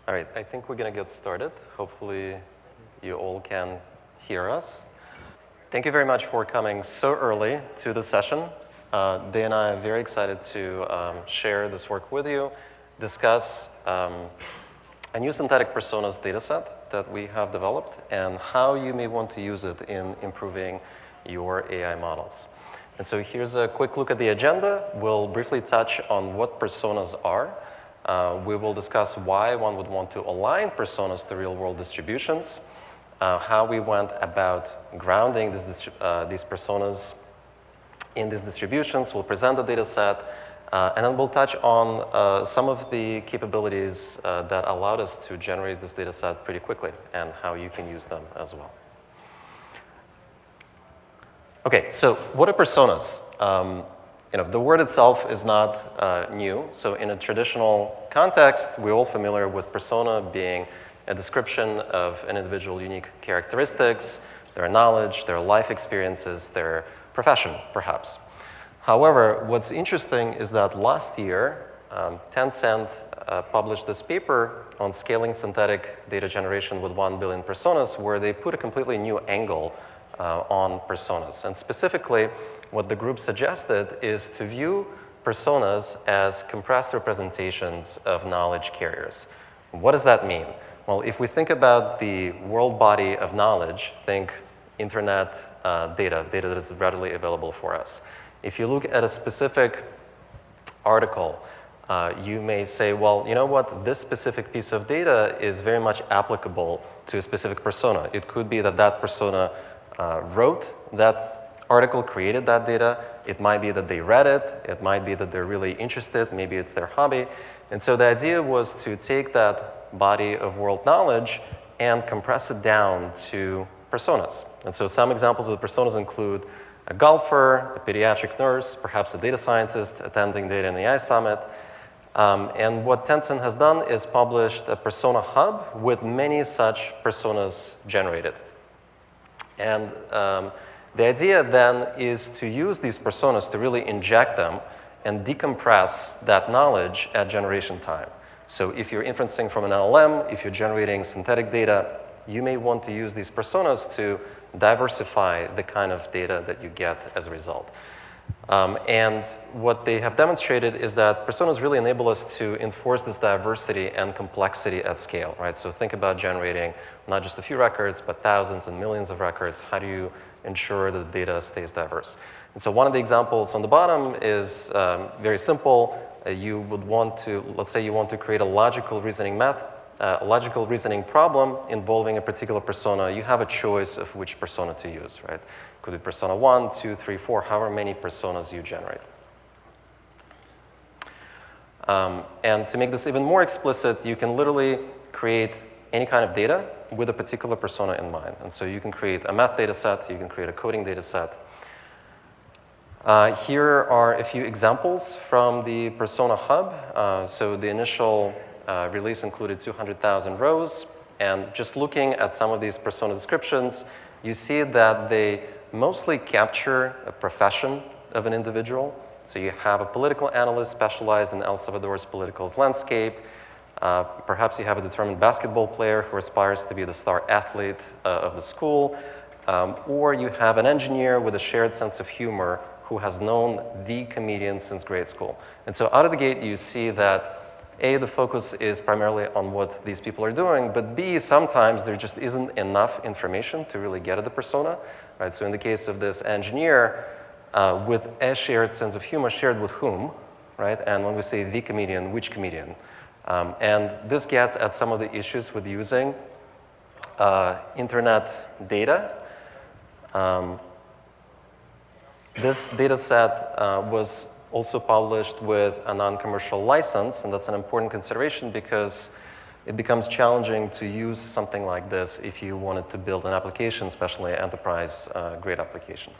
All right, I think we're going to get started. Hopefully, you all can hear us. Thank you very much for coming so early to the session. Day and I are very excited to share this work with you, discuss a new synthetic personas dataset that we have developed and how you may want to use it in improving your AI models. And so here's a quick look at the agenda. We'll briefly touch on what personas are. We will discuss why one would want to align personas to real-world distributions, how we went about grounding these personas in these distributions. We'll present the data set, and then we'll touch on some of the capabilities that allowed us to generate this data set pretty quickly and how you can use them as well. Okay, so what are personas? The word itself is not new. So in a traditional context, we're all familiar with persona being a description of an individual's unique characteristics, their knowledge, their life experiences, their profession, perhaps. However, what's interesting is that last year, Tencent published this paper on scaling synthetic data generation with 1 billion personas, where they put a completely new angle on personas. And specifically, what the group suggested is to view personas as compressed representations of knowledge carriers. What does that mean? Well, if we think about the world body of knowledge, think internet data that is readily available for us. If you look at a specific article, you may say, well, you know what, this specific piece of data is very much applicable to a specific persona. It could be that that persona wrote that article, created that data. It might be that they read it. It might be that they're really interested. Maybe it's their hobby. And so the idea was to take that body of world knowledge and compress it down to personas. And so some examples of the personas include a golfer, a pediatric nurse, perhaps a data scientist attending Data and AI Summit. And what Tencent has done is published a persona hub with many such personas generated. And the idea then is to use these personas to really inject them and decompress that knowledge at generation time. So if you're inferencing from an LLM, if you're generating synthetic data, you may want to use these personas to diversify the kind of data that you get as a result. And what they have demonstrated is that personas really enable us to enforce this diversity and complexity at scale, right? So think about generating not just a few records, but thousands and millions of records. How do you ensure that the data stays diverse? And so one of the examples on the bottom is very simple. You would want to, let's say you want to create a logical reasoning problem involving a particular persona. You have a choice of which persona to use, right? Could be persona 1, 2, 3, 4, however many personas you generate. And to make this even more explicit, you can literally create any kind of data with a particular persona in mind. And so you can create a math data set, you can create a coding data set. Here are a few examples from the Persona Hub. So the initial release included 200,000 rows. And just looking at some of these persona descriptions, you see that they mostly capture a profession of an individual. So you have a political analyst specialized in El Salvador's political landscape. Perhaps you have a determined basketball player who aspires to be the star athlete of the school. Or you have an engineer with a shared sense of humor who has known the comedian since grade school. And so out of the gate, you see that A, the focus is primarily on what these people are doing, but B, sometimes there just isn't enough information to really get at the persona, right? So in the case of this engineer, with a shared sense of humor, shared with whom, right? And when we say the comedian, which comedian? And this gets at some of the issues with using internet data. This data set was also published with a non-commercial license, and that's an important consideration because it becomes challenging to use something like this if you wanted to build an application, especially an enterprise-grade application.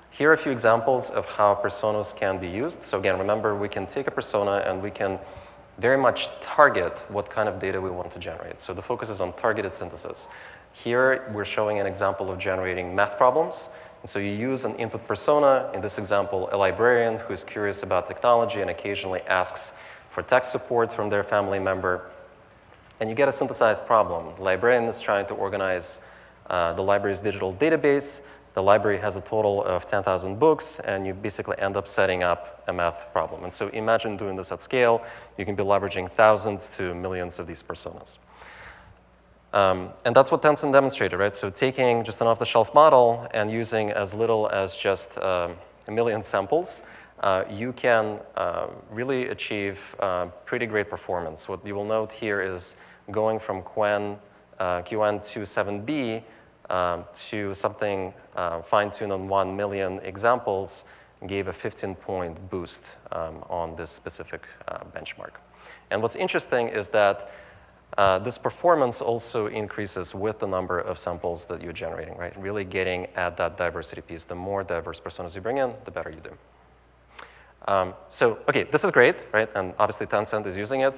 Here are a few examples of how personas can be used. So again, remember, we can take a persona and we can very much target what kind of data we want to generate. So the focus is on targeted synthesis. Here, we're showing an example of generating math problems. And so you use an input persona, in this example, a librarian who is curious about technology and occasionally asks for for tech support from their family member. And you get a synthesized problem. The librarian is trying to organize the library's digital database. The library has a total of 10,000 books, and you basically end up setting up a math problem. And so imagine doing this at scale. You can be leveraging thousands to millions of these personas. And that's what Tencent demonstrated, right? So taking just an off-the-shelf model and using as little as just a million samples, you can really achieve pretty great performance. What you will note here is going from QN27B to something fine-tuned on 1 million examples gave a 15-point boost on this specific benchmark. And what's interesting is that this performance also increases with the number of samples that you're generating, right? Really getting at that diversity piece. The more diverse personas you bring in, the better you do. So, okay, this is great, right? And obviously Tencent is using it.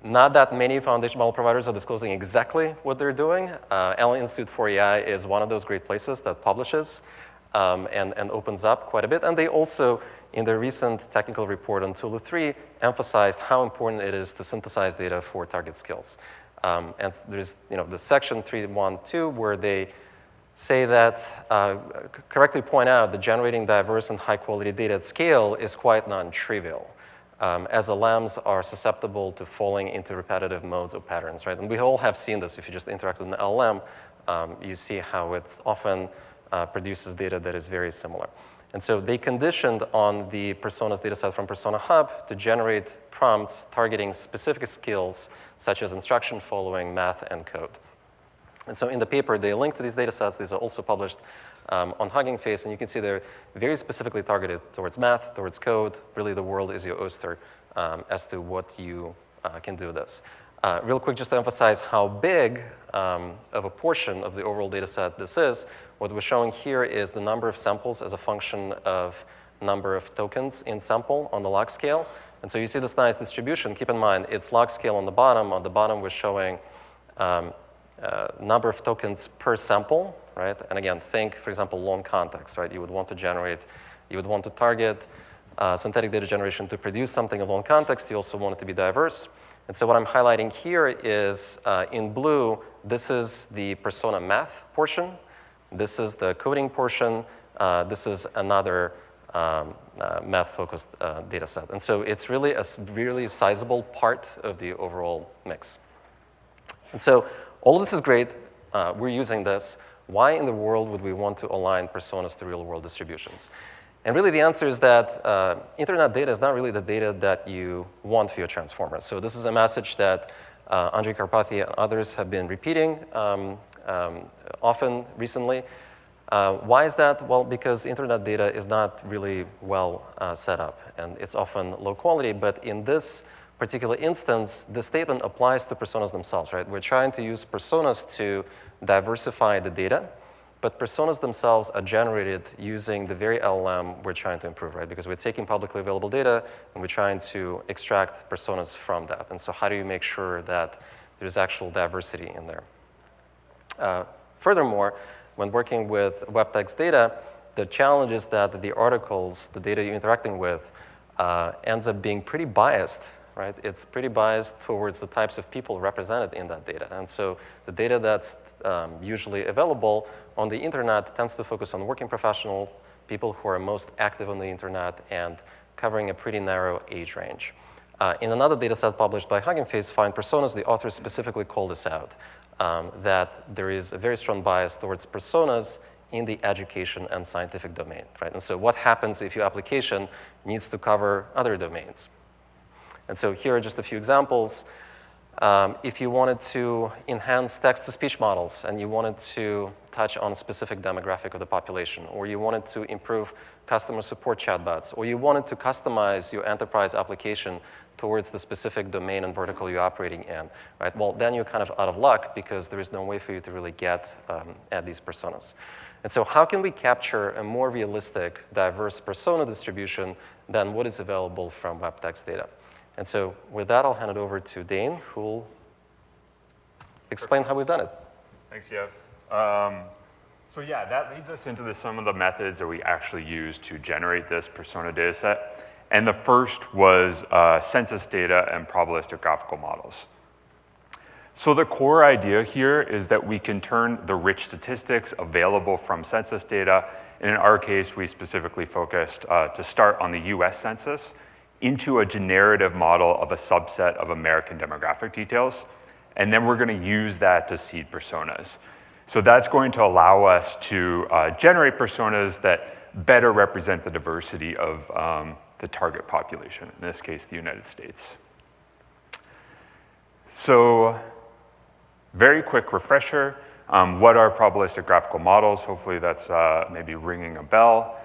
Not that many foundation model providers are disclosing exactly what they're doing. Allen Institute for AI is one of those great places that publishes and opens up quite a bit. And they also, in their recent technical report on Tulu 3, emphasized how important it is to synthesize data for target skills. And there's the section 3.1.2 where they say that, correctly point out that generating diverse and high-quality data at scale is quite non-trivial. As LLMs are susceptible to falling into repetitive modes or patterns, right? And we all have seen this. If you just interact with an LLM, you see how it often produces data that is very similar. And so they conditioned on the personas dataset from Persona Hub to generate prompts targeting specific skills such as instruction following, math, and code. And so in the paper, they link to these datasets. These are also published on Hugging Face, and you can see they're very specifically targeted towards math, towards code. Really, the world is your oyster as to what you can do with this. Real quick, just to emphasize how big of a portion of the overall dataset this is, what we're showing here is the number of samples as a function of number of tokens in sample on the log scale. And so you see this nice distribution. Keep in mind, it's log scale on the bottom. On the bottom, we're showing number of tokens per sample, right? And again, think, for example, long context, right? You would want to target synthetic data generation to produce something of long context. You also want it to be diverse. And so what I'm highlighting here is, in blue, this is the persona math portion. This is the coding portion. This is another math-focused data set. And so it's really a really sizable part of the overall mix. And so all of this is great. We're using this. Why in the world would we want to align personas to real-world distributions? And really the answer is that internet data is not really the data that you want for your transformers. So this is a message that Andrei Karpathy and others have been repeating often recently. Why is that? Well, because internet data is not really well set up, and it's often low quality. But in this particular instance, the statement applies to personas themselves, right? We're trying to use personas to diversify the data, but personas themselves are generated using the very LLM we're trying to improve, right? Because we're taking publicly available data, and we're trying to extract personas from that. And so how do you make sure that there's actual diversity in there? Furthermore, when working with web text data, the challenge is that the articles, the data you're interacting with, ends up being pretty biased, right? It's pretty biased towards the types of people represented in that data. And so the data that's usually available on the internet tends to focus on working professional, people who are most active on the internet, and covering a pretty narrow age range. In another data set published by Hugging Face, Find Personas, the authors specifically call this out, that there is a very strong bias towards personas in the education and scientific domain, right? And so what happens if your application needs to cover other domains? And so here are just a few examples. If you wanted to enhance text-to-speech models and you wanted to touch on a specific demographic of the population, or you wanted to improve customer support chatbots, or you wanted to customize your enterprise application towards the specific domain and vertical you're operating in, right? Well, then you're kind of out of luck because there is no way for you to really get at these personas. And so how can we capture a more realistic, diverse persona distribution than what is available from web text data? And so with that, I'll hand it over to Dane, who will explain how we've done it. Thanks, Yev. So yeah, that leads us into some of the methods that we actually use to generate this persona data set. And the first was census data and probabilistic graphical models. So the core idea here is that we can turn the rich statistics available from census data, and in our case, we specifically focused to start on the US Census, into a generative model of a subset of American demographic details, and then we're gonna use that to seed personas. So that's going to allow us to generate personas that better represent the diversity of the target population, in this case, the United States. So, very quick refresher, what are probabilistic graphical models? Hopefully that's maybe ringing a bell.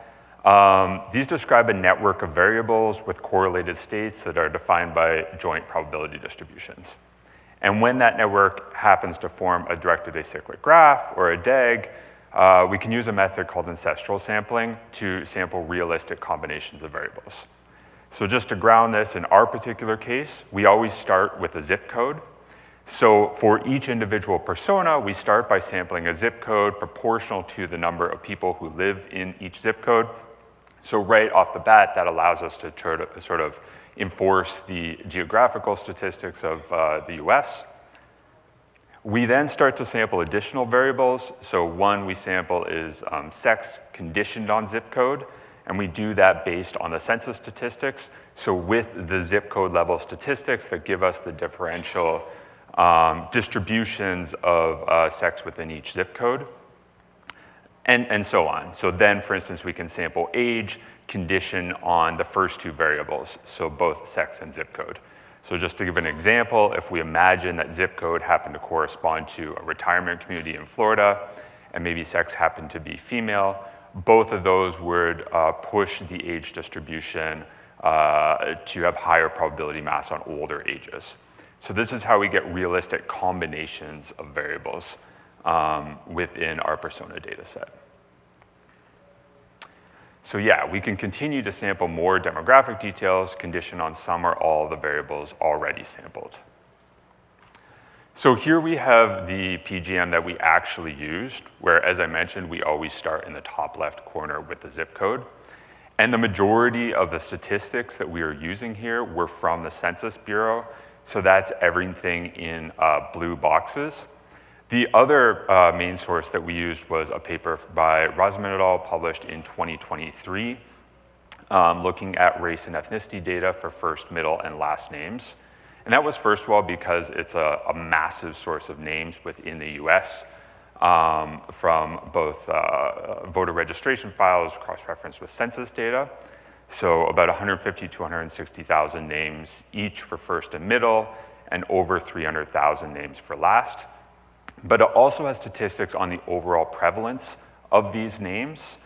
These describe a network of variables with correlated states that are defined by joint probability distributions. And when that network happens to form a directed acyclic graph or a DAG, we can use a method called ancestral sampling to sample realistic combinations of variables. So just to ground this, in our particular case, we always start with a zip code. So for each individual persona, we start by sampling a zip code proportional to the number of people who live in each zip code. So right off the bat, that allows us to sort of enforce the geographical statistics of the US. We then start to sample additional variables. So one we sample is sex conditioned on zip code, and we do that based on the census statistics. So with the zip code level statistics that give us the differential distributions of sex within each zip code, and so on. So then, for instance, we can sample age, condition on the first two variables, so both sex and zip code. So just to give an example, if we imagine that zip code happened to correspond to a retirement community in Florida, and maybe sex happened to be female, both of those would push the age distribution to have higher probability mass on older ages. So this is how we get realistic combinations of variables within our persona data set. So yeah, we can continue to sample more demographic details conditioned on some or all of the variables already sampled. So here we have the PGM that we actually used, where, as I mentioned, we always start in the top left corner with the zip code. And the majority of the statistics that we are using here were from the Census Bureau. So that's everything in blue boxes. The other main source that we used was a paper by Rosamond et al. Published in 2023, looking at race and ethnicity data for first, middle, and last names. And that was, first of all, because it's a massive source of names within the US, from both voter registration files cross-referenced with census data. So about 150 to 160,000 names each for first and middle, and over 300,000 names for last. But it also has statistics on the overall prevalence of these names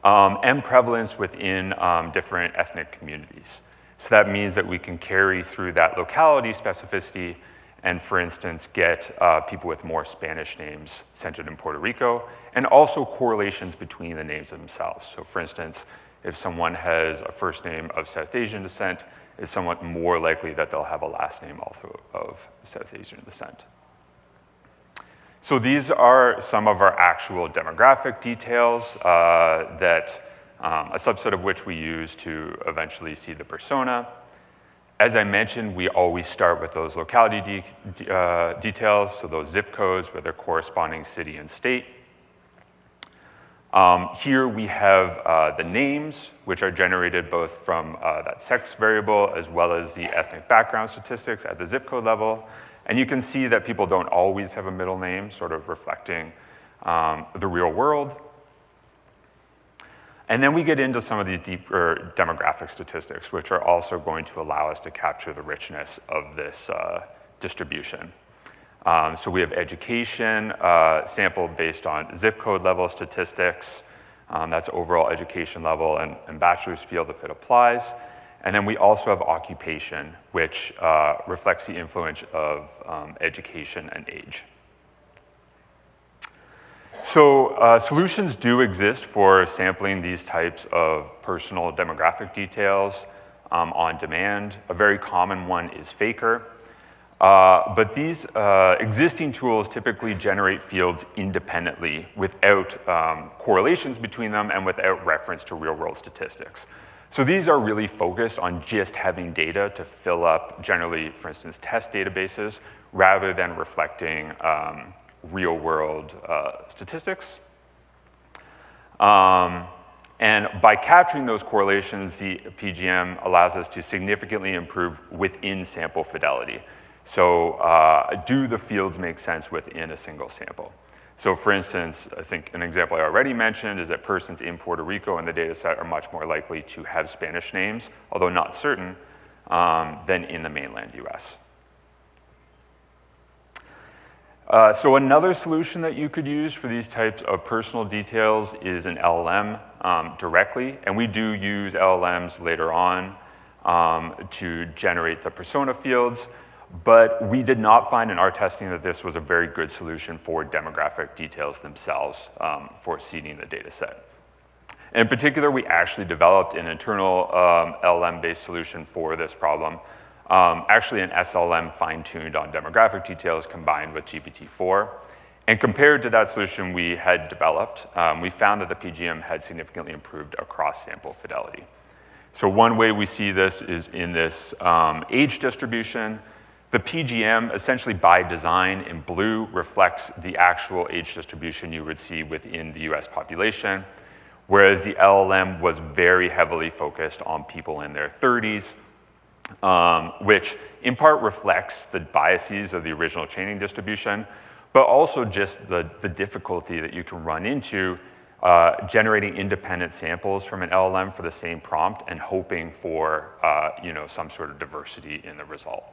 and prevalence within different ethnic communities. So that means that we can carry through that locality specificity and, for instance, get people with more Spanish names centered in Puerto Rico, and also correlations between the names themselves. So for instance, if someone has a first name of South Asian descent, it's somewhat more likely that they'll have a last name also of South Asian descent. So these are some of our actual demographic details that a subset of which we use to eventually see the persona. As I mentioned, we always start with those locality details, so those zip codes with their corresponding city and state. Here we have the names, which are generated both from that sex variable as well as the ethnic background statistics at the zip code level. And you can see that people don't always have a middle name, sort of reflecting the real world. And then we get into some of these deeper demographic statistics, which are also going to allow us to capture the richness of this distribution. So we have education sampled based on zip code level statistics. That's overall education level and bachelor's field if it applies. And then we also have occupation, which reflects the influence of education and age. So solutions do exist for sampling these types of personal demographic details on demand. A very common one is Faker. But these existing tools typically generate fields independently without correlations between them and without reference to real-world statistics. So these are really focused on just having data to fill up, generally, for instance, test databases, rather than reflecting real-world statistics. And by capturing those correlations, the PGM allows us to significantly improve within sample fidelity. So do the fields make sense within a single sample? So for instance, I think an example I already mentioned is that persons in Puerto Rico in the data set are much more likely to have Spanish names, although not certain, than in the mainland US. So another solution that you could use for these types of personal details is an LLM directly, and we do use LLMs later on to generate the persona fields, but we did not find in our testing that this was a very good solution for demographic details themselves for seeding the data set. In particular, we actually developed an internal LLM-based solution for this problem. Actually an SLM fine-tuned on demographic details combined with GPT-4. And compared to that solution we had developed, we found that the PGM had significantly improved across sample fidelity. So one way we see this is in this age distribution. The PGM, essentially by design in blue, reflects the actual age distribution you would see within the US population, whereas the LLM was very heavily focused on people in their 30s, which in part reflects the biases of the original training distribution, but also just the difficulty that you can run into generating independent samples from an LLM for the same prompt and hoping for some sort of diversity in the result.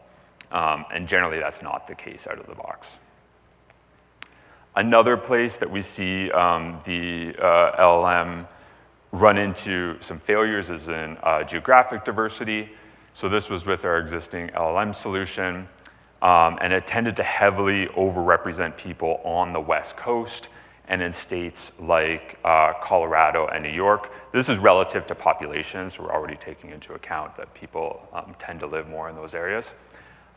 And generally that's not the case out of the box. Another place that we see the LLM run into some failures is in geographic diversity. So this was with our existing LLM solution, and it tended to heavily overrepresent people on the West Coast and in states like Colorado and New York. This is relative to populations, so we're already taking into account that people tend to live more in those areas.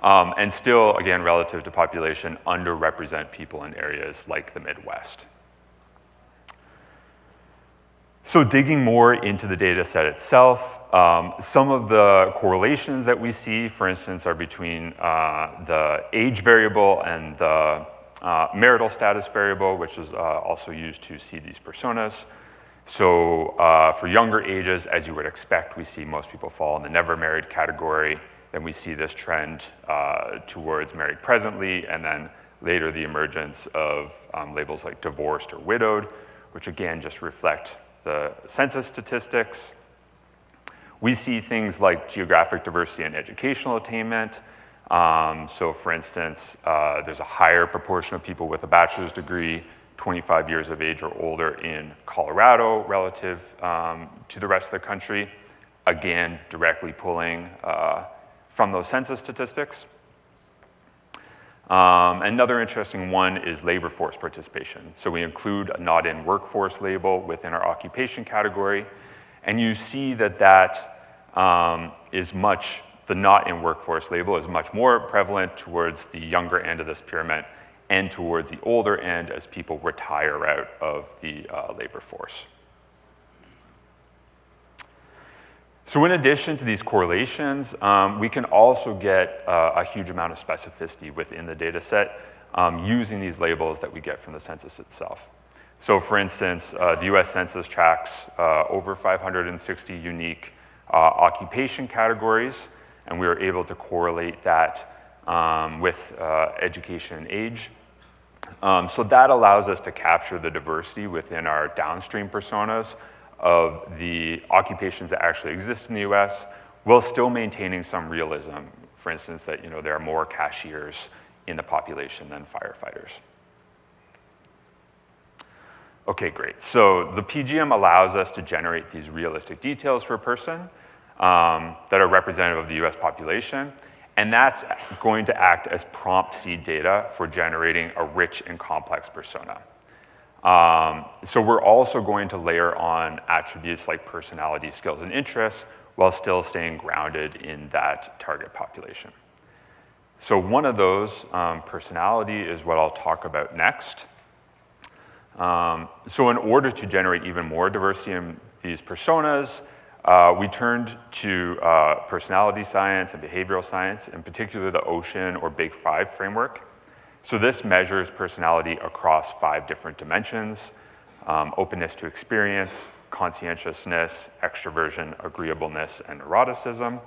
And still, again, relative to population, underrepresent people in areas like the Midwest. So digging more into the data set itself, some of the correlations that we see, for instance, are between the age variable and the marital status variable, which is also used to see these personas. So for younger ages, as you would expect, we see most people fall in the never married category. Then we see this trend towards married presently, and then later the emergence of labels like divorced or widowed, which again just reflect the census statistics. We see things like geographic diversity and educational attainment. So for instance, there's a higher proportion of people with a bachelor's degree, 25 years of age or older in Colorado relative to the rest of the country. Again, directly pulling from those census statistics. Another interesting one is labor force participation. So we include a not in workforce label within our occupation category, and you see that the not in workforce label is much more prevalent towards the younger end of this pyramid and towards the older end as people retire out of the labor force. So in addition to these correlations, we can also get a huge amount of specificity within the data set using these labels that we get from the census itself. So for instance, the US Census tracks over 560 unique occupation categories, and we were able to correlate that with education and age. So that allows us to capture the diversity within our downstream personas of the occupations that actually exist in the US, while still maintaining some realism. For instance, that there are more cashiers in the population than firefighters. Okay, great. So the PGM allows us to generate these realistic details for a person that are representative of the US population, and that's going to act as prompt seed data for generating a rich and complex persona. So we're also going to layer on attributes like personality, skills, and interests while still staying grounded in that target population. So one of those, personality, is what I'll talk about next. So in order to generate even more diversity in these personas, we turned to personality science and behavioral science, in particular the Ocean or Big Five framework. So this measures personality across 5 different dimensions: openness to experience, conscientiousness, extroversion, agreeableness, and neuroticism.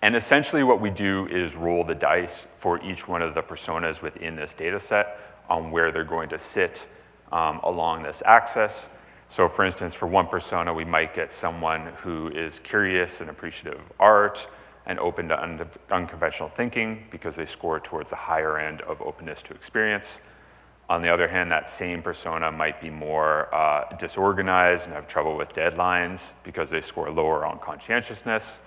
And essentially what we do is roll the dice for each one of the personas within this data set on where they're going to sit along this axis. So for instance, for one persona, we might get someone who is curious and appreciative of art and open to unconventional thinking because they score towards the higher end of openness to experience. On the other hand, that same persona might be more disorganized and have trouble with deadlines because they score lower on conscientiousness,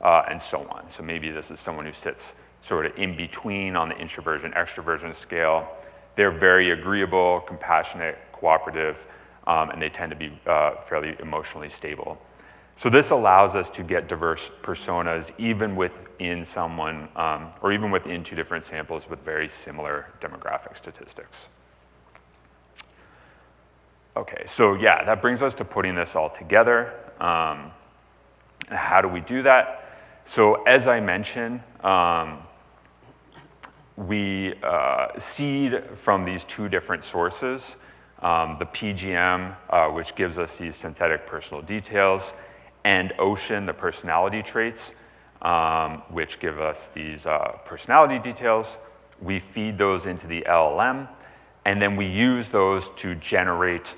and so on. So maybe this is someone who sits sort of in between on the introversion-extroversion scale. They're very agreeable, compassionate, cooperative, and they tend to be fairly emotionally stable. So this allows us to get diverse personas even within someone, or even within 2 different samples with very similar demographic statistics. Okay, so yeah, that brings us to putting this all together. How do we do that? So as I mentioned, we seed from these 2 different sources, the PGM, which gives us these synthetic personal details, and Ocean, the personality traits, which give us these personality details. We feed those into the LLM, and then we use those to generate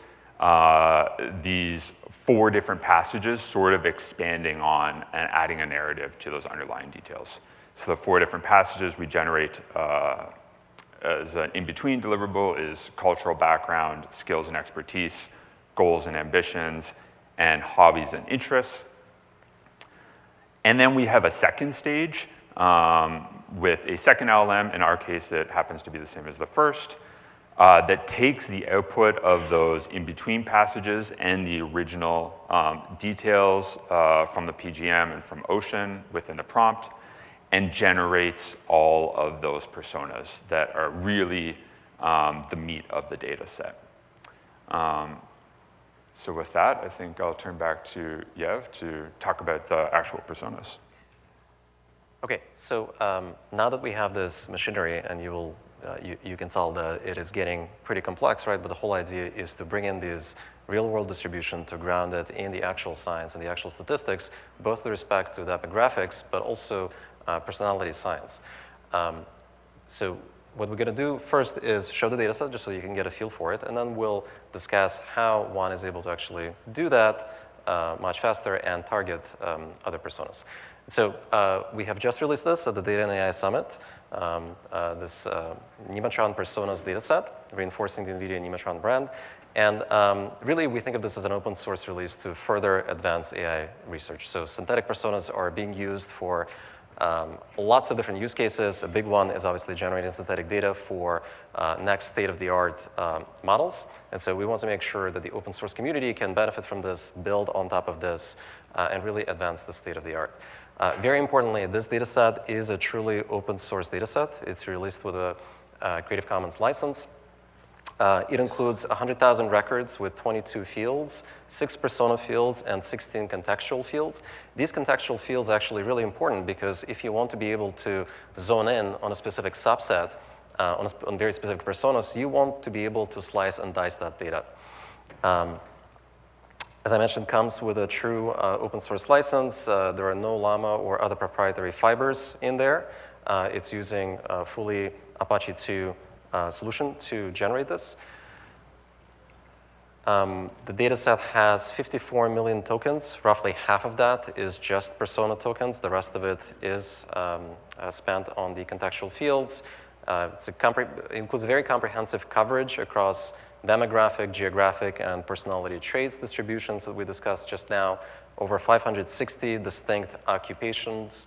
these 4 different passages, sort of expanding on and adding a narrative to those underlying details. So the 4 different passages we generate as an in-between deliverable is cultural background, skills and expertise, goals and ambitions, and hobbies and interests. And then we have a second stage with a second LLM. In our case, it happens to be the same as the first, that takes the output of those in-between passages and the original details from the PGM and from Ocean within the prompt, and generates all of those personas that are really the meat of the data set. So with that, I think I'll turn back to Yev to talk about the actual personas. Okay, so now that we have this machinery, and you can tell that it is getting pretty complex, right? But the whole idea is to bring in these real-world distribution to ground it in the actual science and the actual statistics, both with respect to demographics, but also personality science. So what we're going to do first is show the data set just so you can get a feel for it, and then we'll discuss how one is able to actually do that much faster and target other personas. So we have just released this at the Data and AI Summit, this Nemotron Personas data set, reinforcing the NVIDIA Nemotron brand. And really, we think of this as an open source release to further advance AI research. So synthetic personas are being used for lots of different use cases. A big one is obviously generating synthetic data for next state-of-the-art models. And so we want to make sure that the open source community can benefit from this, build on top of this, and really advance the state-of-the-art. Very importantly, this data set is a truly open source data set. It's released with a Creative Commons license. It includes 100,000 records with 22 fields, 6 persona fields, and 16 contextual fields. These contextual fields are actually really important because if you want to be able to zone in on a specific subset, on very specific personas, you want to be able to slice and dice that data. As I mentioned, comes with a true open source license. There are no Llama or other proprietary fibers in there. It's using a fully Apache 2 solution to generate this. The data set has 54 million tokens. Roughly half of that is just persona tokens. The rest of it is spent on the contextual fields. It includes very comprehensive coverage across demographic, geographic, and personality traits distributions that we discussed just now. Over 560 distinct occupations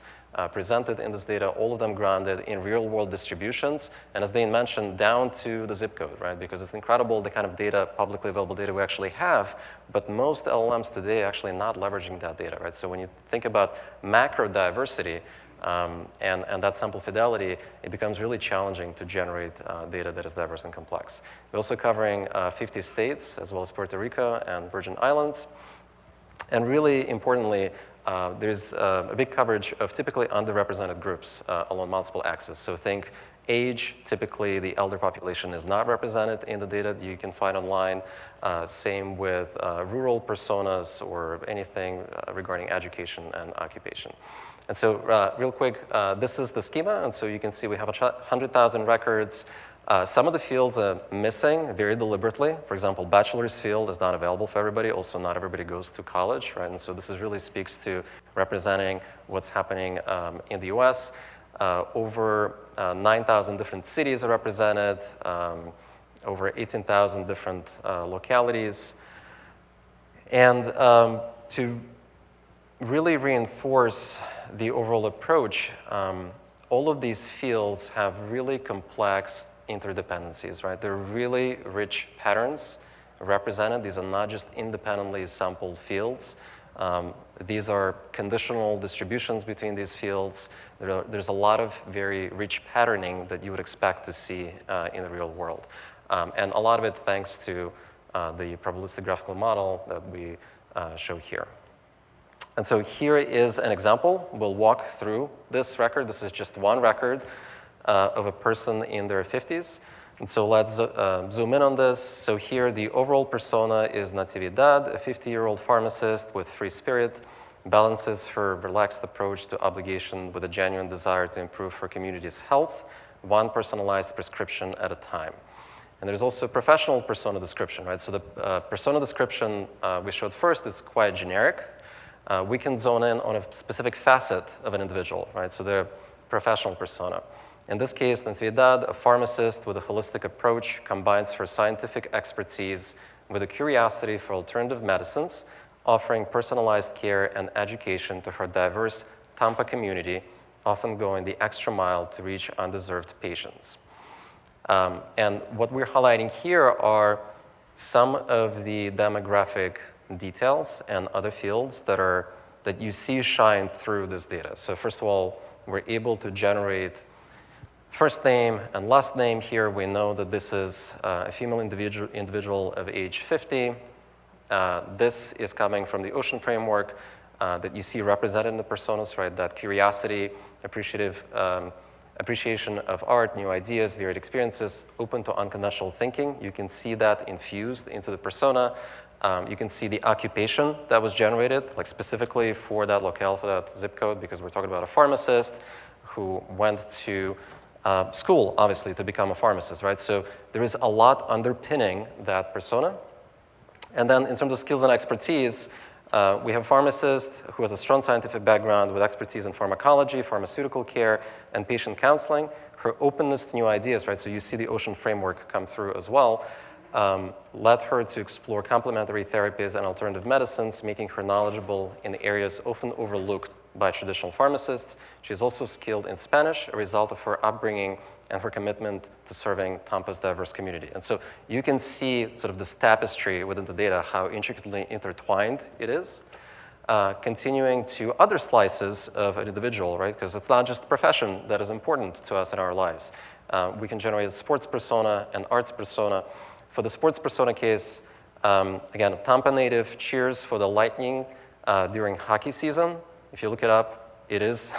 presented in this data, all of them grounded in real-world distributions, and as Dane mentioned, down to the zip code, right? Because it's incredible the kind of data, publicly available data we actually have, but most LLMs today are actually not leveraging that data, right? So when you think about macro diversity and that sample fidelity, it becomes really challenging to generate data that is diverse and complex. We're also covering 50 states, as well as Puerto Rico and Virgin Islands. And really importantly, there's a big coverage of typically underrepresented groups along multiple axes. So think age, typically the elder population is not represented in the data that you can find online. Same with rural personas or anything regarding education and occupation. And so real quick, this is the schema. And so you can see we have 100,000 records. Some of the fields are missing very deliberately. For example, bachelor's field is not available for everybody. Also, not everybody goes to college, right? And so this really speaks to representing what's happening in the US. Over 9,000 different cities are represented, over 18,000 different localities. And to really reinforce the overall approach, all of these fields have really complex interdependencies, right? They're really rich patterns represented. These are not just independently sampled fields. These are conditional distributions between these fields. There's a lot of very rich patterning that you would expect to see in the real world. And a lot of it thanks to the probabilistic graphical model that we show here. And so here is an example. We'll walk through this record. This is just one record of a person in their 50s. And so let's zoom in on this. So here the overall persona is Natividad, a 50-year-old pharmacist with free spirit, balances her relaxed approach to obligation with a genuine desire to improve her community's health, one personalized prescription at a time. And there's also a professional persona description, right? So the persona description we showed first is quite generic. We can zone in on a specific facet of an individual, right? So the professional persona. In this case, Natividad, a pharmacist with a holistic approach, combines her scientific expertise with a curiosity for alternative medicines, offering personalized care and education to her diverse Tampa community, often going the extra mile to reach undeserved patients. And what we're highlighting here are some of the demographic details and other fields that you see shine through this data. So first of all, we're able to generate first name and last name here. We know that this is a female individual of age 50. This is coming from the Ocean framework that you see represented in the personas, right? That curiosity, appreciation of art, new ideas, varied experiences, open to unconventional thinking. You can see that infused into the persona. You can see the occupation that was generated, like specifically for that locale, for that zip code, because we're talking about a pharmacist who went to school, obviously, to become a pharmacist, right? So there is a lot underpinning that persona. And then in terms of skills and expertise, we have a pharmacist who has a strong scientific background with expertise in pharmacology, pharmaceutical care, and patient counseling. Her openness to new ideas, right? So you see the Ocean framework come through as well. Led her to explore complementary therapies and alternative medicines, making her knowledgeable in areas often overlooked by traditional pharmacists. She is also skilled in Spanish, a result of her upbringing and her commitment to serving Tampa's diverse community. And so you can see sort of this tapestry within the data, how intricately intertwined it is, continuing to other slices of an individual, right? Because it's not just the profession that is important to us in our lives. We can generate a sports persona, an arts persona. For the sports persona case, again, Tampa native cheers for the Lightning during hockey season. If you look it up, it is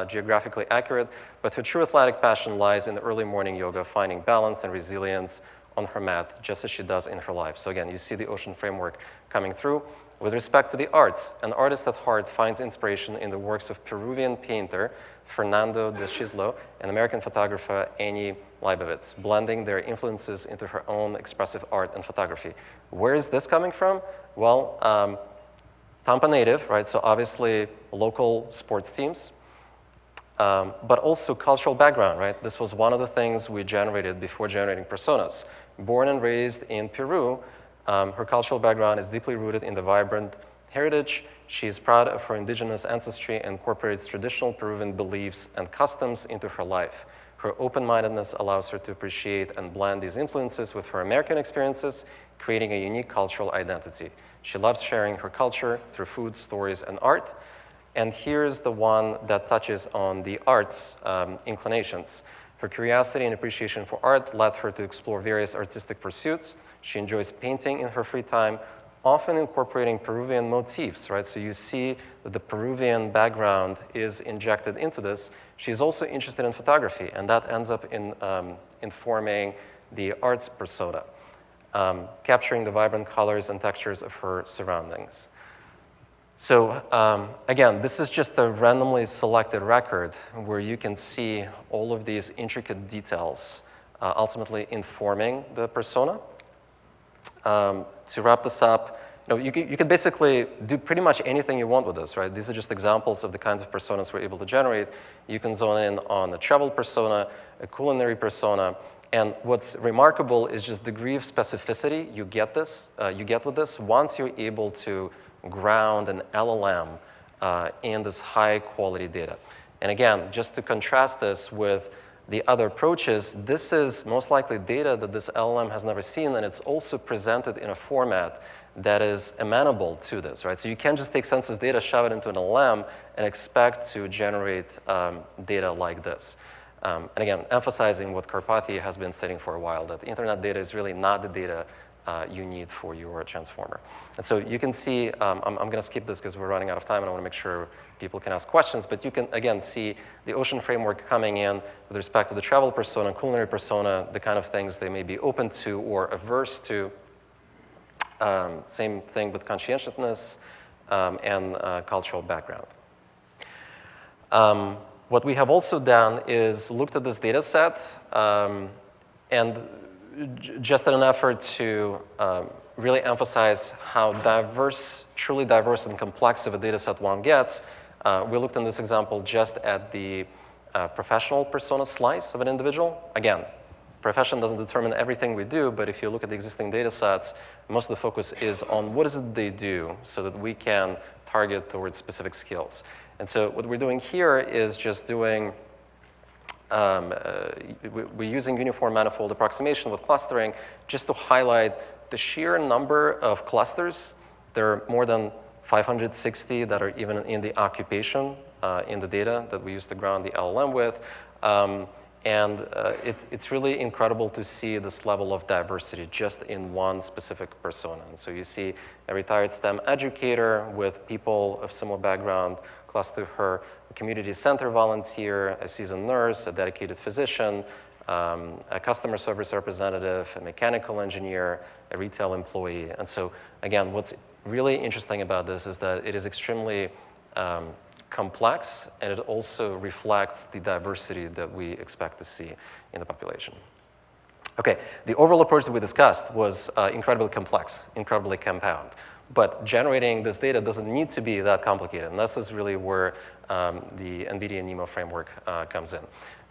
geographically accurate, but her true athletic passion lies in the early morning yoga, finding balance and resilience on her mat, just as she does in her life. So again, you see the Ocean framework coming through. With respect to the arts, an artist at heart finds inspiration in the works of Peruvian painter Fernando de Chislo and American photographer Annie Leibovitz, blending their influences into her own expressive art and photography. Where is this coming from? Well, Tampa native, right? So obviously local sports teams, but also cultural background, right? This was one of the things we generated before generating personas. Born and raised in Peru, her cultural background is deeply rooted in the vibrant heritage. She is proud of her indigenous ancestry and incorporates traditional Peruvian beliefs and customs into her life. Her open-mindedness allows her to appreciate and blend these influences with her American experiences, creating a unique cultural identity. She loves sharing her culture through food, stories, and art. And here's the one that touches on the arts inclinations. Her curiosity and appreciation for art led her to explore various artistic pursuits. She enjoys painting in her free time, often incorporating Peruvian motifs, right? So you see that the Peruvian background is injected into this. She's also interested in photography, and that ends up in informing the arts persona, capturing the vibrant colors and textures of her surroundings. So again, this is just a randomly selected record where you can see all of these intricate details ultimately informing the persona. To wrap this up, you could basically do pretty much anything you want with this, right? These are just examples of the kinds of personas we're able to generate. You can zone in on a travel persona, a culinary persona, and what's remarkable is just the degree of specificity you get with this once you're able to ground an LLM in this high quality data. And again, just to contrast this with the other approaches, this is most likely data that this LLM has never seen, and it's also presented in a format that is amenable to this, right? So you can't just take census data, shove it into an LLM, and expect to generate data like this. And again, emphasizing what Karpathy has been stating for a while, that internet data is really not the data you need for your transformer. And so you can see, I'm going to skip this because we're running out of time and I want to make sure people can ask questions, but you can, again, see the ocean framework coming in with respect to the travel persona, culinary persona, the kind of things they may be open to or averse to. Same thing with conscientiousness and cultural background. What we have also done is looked at this data set and just in an effort to really emphasize how diverse, truly diverse and complex of a data set one gets, we looked in this example just at the professional persona slice of an individual. Again, profession doesn't determine everything we do, but if you look at the existing data sets, most of the focus is on what is it they do so that we can target towards specific skills. And so what we're doing here is just doing, we're using uniform manifold approximation with clustering just to highlight the sheer number of clusters. There are more than 560 that are even in the occupation in the data that we use to ground the LLM with. It's really incredible to see this level of diversity just in one specific persona. And so you see a retired STEM educator with people of similar background close to her, a community center volunteer, a seasoned nurse, a dedicated physician, a customer service representative, a mechanical engineer, a retail employee. And so again, what's really interesting about this is that it is extremely complex, and it also reflects the diversity that we expect to see in the population. Okay, the overall approach that we discussed was incredibly complex, incredibly compound. But generating this data doesn't need to be that complicated, and this is really where the NVIDIA NeMo framework comes in.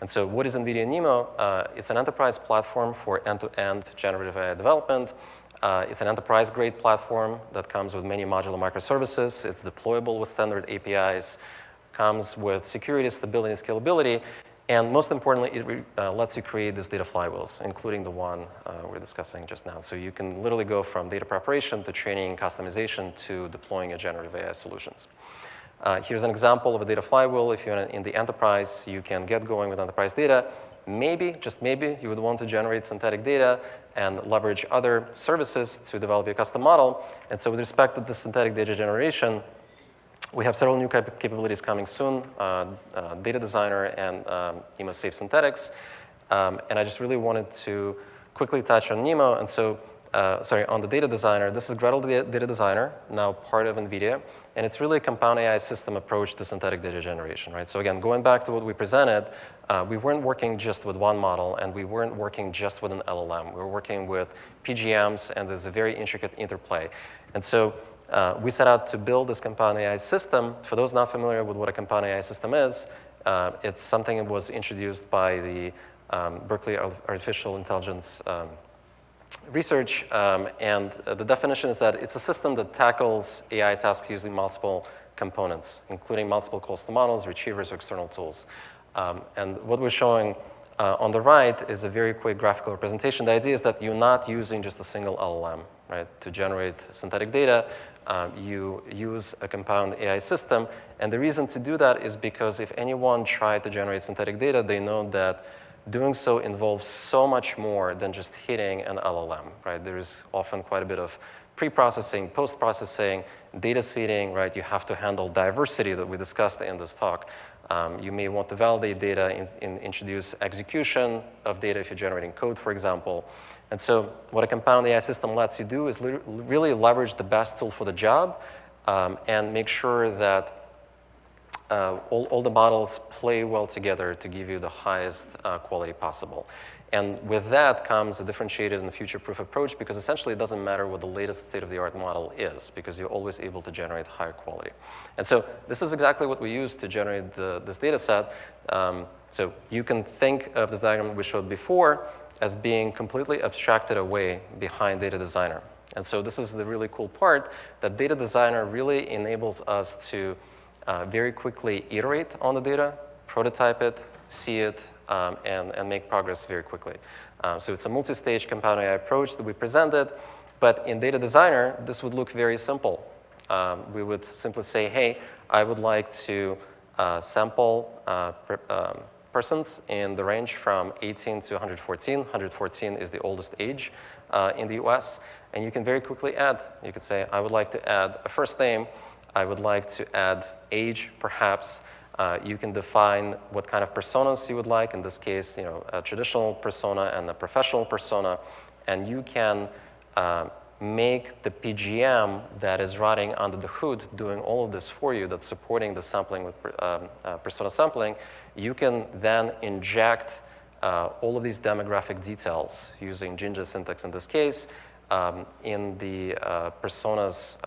And so what is NVIDIA NeMo? It's an enterprise platform for end-to-end generative AI development. It's an enterprise-grade platform that comes with many modular microservices. It's deployable with standard APIs, comes with security, stability, and scalability, and most importantly, it lets you create these data flywheels, including the one we're discussing just now. So you can literally go from data preparation to training, customization, to deploying your generative AI solutions. Here's an example of a data flywheel. If you're in the enterprise, you can get going with enterprise data. Maybe, just maybe, you would want to generate synthetic data and leverage other services to develop your custom model. And so with respect to the synthetic data generation, we have several new capabilities coming soon, Data Designer and NeMo Safe Synthetics. And I just really wanted to quickly touch on NeMo. And so, on the Data Designer. This is Gretel Data Designer, now part of NVIDIA. And it's really a compound AI system approach to synthetic data generation, right? So again, going back to what we presented, we weren't working just with one model, and we weren't working just with an LLM. We were working with PGMs, and there's a very intricate interplay. And so we set out to build this compound AI system. For those not familiar with what a compound AI system is, it's something that was introduced by the Berkeley Artificial Intelligence research, and the definition is that it's a system that tackles AI tasks using multiple components, including multiple calls to models, retrievers, or external tools. And what we're showing on the right is a very quick graphical representation. The idea is that you're not using just a single LLM, right? To generate synthetic data, you use a compound AI system. And the reason to do that is because if anyone tried to generate synthetic data, they know that doing so involves so much more than just hitting an LLM, right? There is often quite a bit of pre-processing, post-processing, data seeding, right? You have to handle diversity that we discussed in this talk. You may want to validate data, introduce execution of data if you're generating code, for example. And so what a compound AI system lets you do is really leverage the best tool for the job and make sure that all the models play well together to give you the highest quality possible. And with that comes a differentiated and future-proof approach, because essentially it doesn't matter what the latest state-of-the-art model is, because you're always able to generate higher quality. And so this is exactly what we use to generate this data set. So you can think of this diagram we showed before as being completely abstracted away behind Data Designer. And so this is the really cool part, that Data Designer really enables us to very quickly iterate on the data, prototype it, see it, and make progress very quickly. So it's a multi-stage compound AI approach that we presented, but in Data Designer, this would look very simple. We would simply say, hey, I would like to sample persons in the range from 18 to 114. 114 is the oldest age in the US, and you can very quickly add. You could say, I would like to add a first name. I would like to add age, perhaps. You can define what kind of personas you would like. In this case, a traditional persona and a professional persona. And you can make the PGM that is running under the hood doing all of this for you, that's supporting the sampling with persona sampling. You can then inject all of these demographic details using Jinja syntax in this case in the personas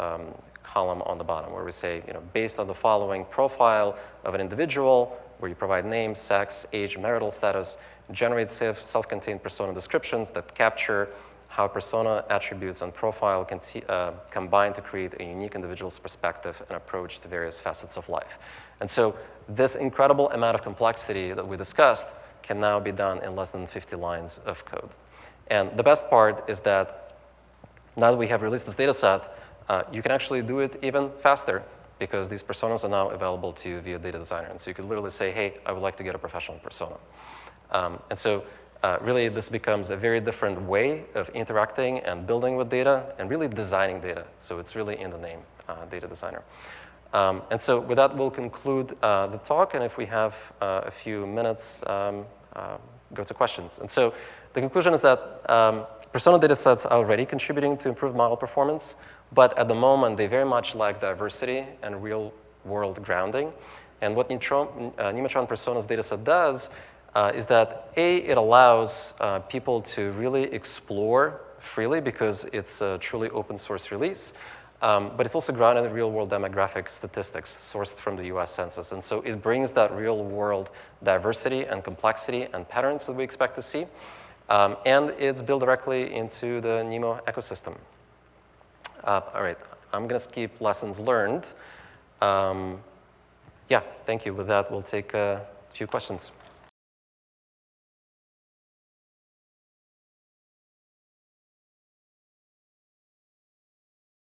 column on the bottom, where we say, based on the following profile of an individual, where you provide name, sex, age, marital status, generate self-contained persona descriptions that capture how persona attributes and profile can combine to create a unique individual's perspective and approach to various facets of life. And so this incredible amount of complexity that we discussed can now be done in less than 50 lines of code. And the best part is that now that we have released this data set, you can actually do it even faster, because these personas are now available to you via Data Designer. And so you could literally say, hey, I would like to get a professional persona. And so really, this becomes a very different way of interacting and building with data and really designing data. So it's really in the name, Data Designer. And so with that, we'll conclude the talk. And if we have a few minutes, go to questions. And so the conclusion is that persona data sets are already contributing to improved model performance. But at the moment, they very much lack diversity and real-world grounding. And what Nematron Personas dataset does is that, A, it allows people to really explore freely, because it's a truly open source release. But it's also grounded in real-world demographic statistics sourced from the US Census. And so it brings that real-world diversity and complexity and patterns that we expect to see. And it's built directly into the NeMo ecosystem. All right, I'm going to skip lessons learned. Yeah, thank you. With that, we'll take a few questions.